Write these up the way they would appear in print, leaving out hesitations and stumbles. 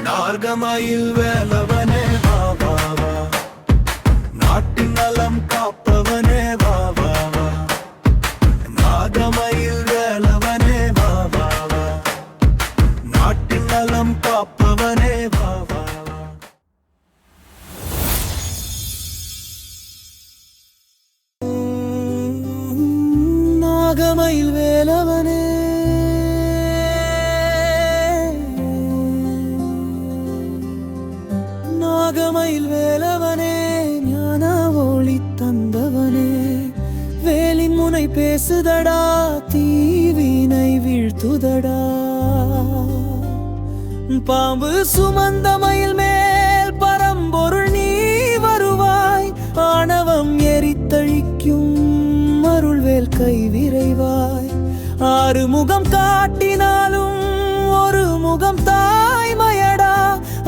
நார்கமயில் வேலவனே வா வா வா, நாட்டின் நலம் காப்பவனே வா வா வா, நாகமயில் வேலவனே வா வா வா, நாட்டின் நலம் காப்பவனே வா வா வா. நாகமயில் வேலவனே நாகமயில் வேலவனே, ஞான ஒளி தந்தவனே, வேலின் முனை பேசுதடா, தீவினை வீழ்த்துதடா. பாம்பு சுமந்த மயில் மேல் பரம்பொருள் நீ வருவாய், ஆணவம் எரித்தழிக்கும் அருள்வேல் கை விரைவாய். ஆறு முகம் காட்டினாலும் ஒரு முகம் தாய்மையடா,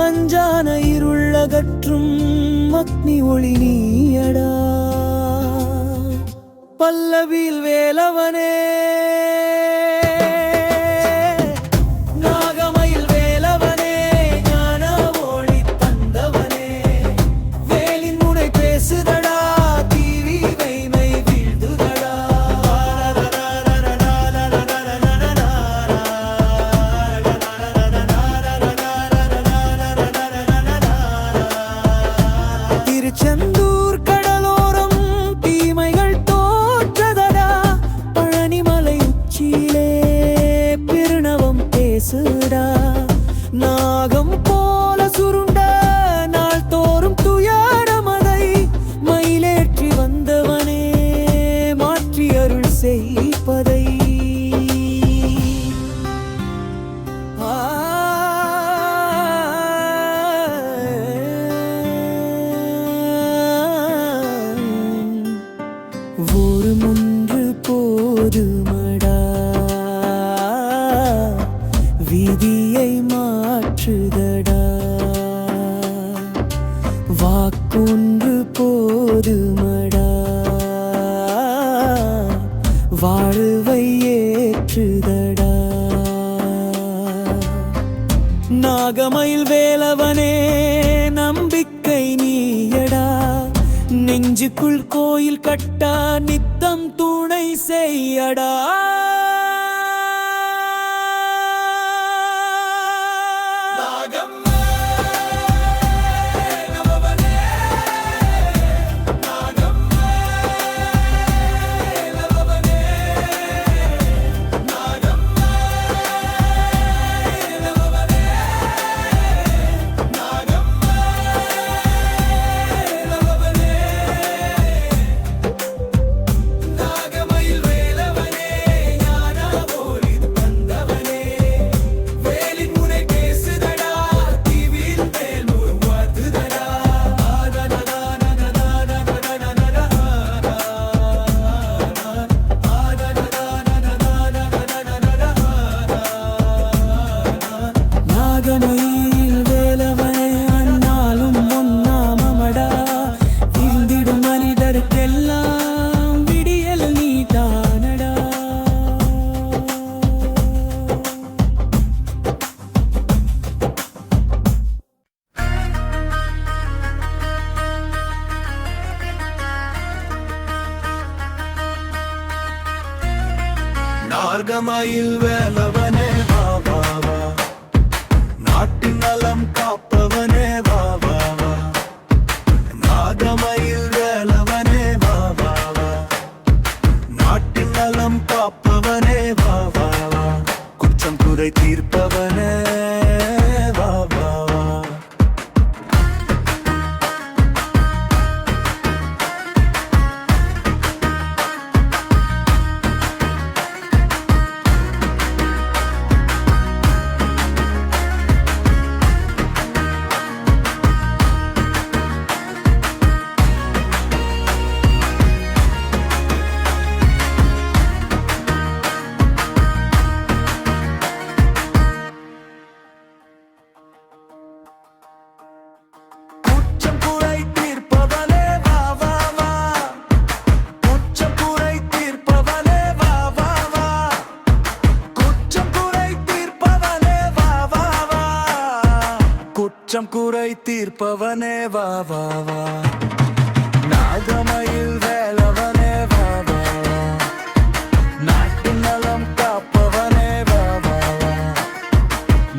அஞ்சான இருளகற்றும் அக்னி ஒளி நீயடா. பல்லவியில் வேலவனே நாகமயில் வேலவனே, ஞான ஒளி தந்தவனே, வேலின் முனை பேசுதடா, தீவி வைமை வீழ்த்துதடா. திருச்செந்தூர் கடலோரம் தீமைகள் தோற்றதடா, பழனிமலை உச்சியிலே பிரணவம் பேசுடா. நாகம் போல சுருண்ட நாள் தோறும் துயரமதை மயிலேற்றி வந்தவனே, மாற்றி அருள் செய்ப்பதை. ஒரு முன்று போதுமடா, விதியை மாற்றுதடா. வாக்கொன்று போதுமடா, வாழ்வை ஏற்றுதடா. நாகமயில் வேலவனே, நம்பிக்கை நீயடா, நெஞ்சுக்குள் கோயில் கட்டா நித்தம் துணை செய்யடா. நாகமயில் வேலவனே, அண்ணாலும் ஒன்னாமடா, இருந்திடும் மனிதருக்கெல்லாம் விடியல் நீ தானடா. நாகமயில் வேலவனே வா வா வா, நாட்டின் நலம் காப்பவனே வா வா வா, நாகமயில் வேலவனே வா வா வா, நாட்டின் நலம் காப்பவனே வா வா வா, குற்றம் குறை தீர்ப்பவனே வா வா வா. குற்றம் குறை தீர்ப்பவனே வா வா வா நாகமயில் வேலவனே வா வா வா நாட்டு நலம் காப்பவனே வா வா வா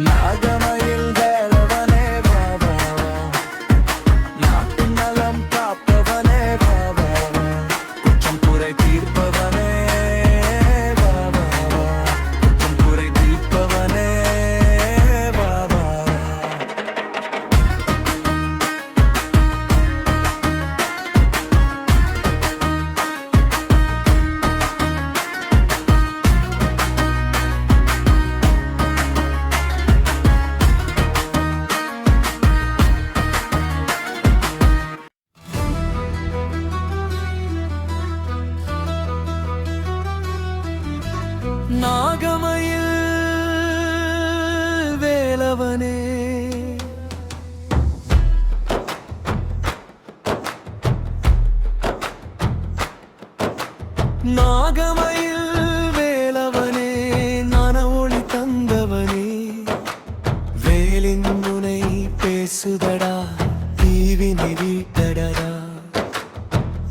நாகமயில் வேலவனே வா வா வா நாட்டு நலம் காப்பவனே வா வா வா குற்றம் குறை தீர்ப்பவனே வா வா வா குற்றம் குறை தீர்ப்பவனே வா வா நாகமயில் வேலவனே நாகமயில் வேலவனே ஞானஒளி தந்தவனே வேலின் முனை பேசுதடா தீவினை வீட்டடா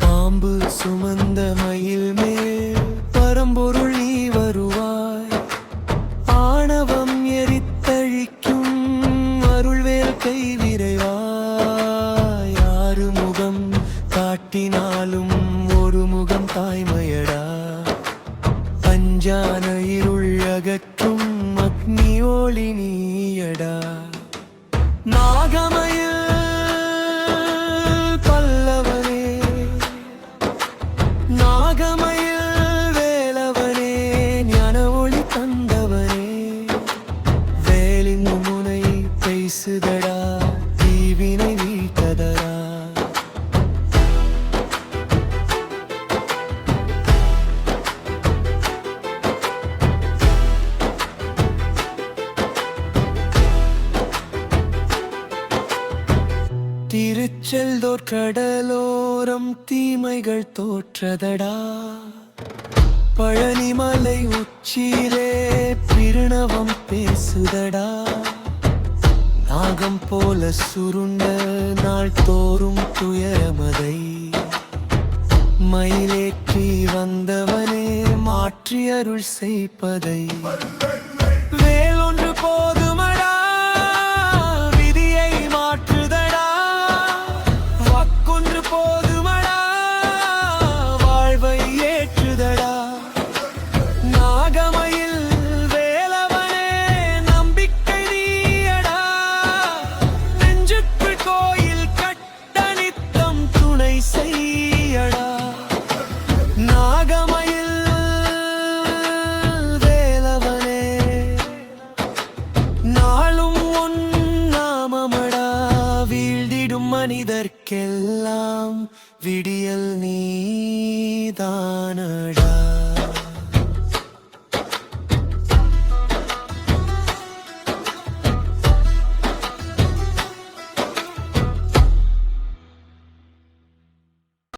பாம்பு சுமந்த மயில் மேல் பரம்பொருள் நீ வருவாய் ஆணவம் எரித்தழிக்கும் அருள்வேல் கை விரைவாய் ஆறு முகம் காட்டினாலும் ஒரு முகம் தாய்மையடா அஞ்சான இருள் அகற்றும் அக்னி ஒளி நீயடா நாகமயில் பல்லவனே நாகமயில் வேலவனே ஞானஒளி தந்தவனே வேலின் முனை பேசுதடா தீவினை வீட்டதடா திருச்செல்தோர் கடலோரம் தீமைகள் தோற்றதடா பழனிமலை உச்சியிலே பிரணவம் பேசுதடா நாகம் போல சுருண்ட நாள் தோறும் துயரமதை மயிலேற்றி வந்தவனே மாற்றி அருள் செய்ப்பதை வேல் ஒன்று போதுமடா விதியை மாற்றுதடா வாக்கொன்று போதுமடா வாழ்வை ஏற்றுதடா நாகமயில் வேலவனே நம்பிக்கை நீயடா நெஞ்சுக்குள் கோயில் கட்ட நித்தம் துணை செய்யடா நாகமயில் வேலவனே நாளும் உன் நாமமடா வீழ்ந்திடும் மனிதர்க்கெல்லாம் விடியல் நீதானடா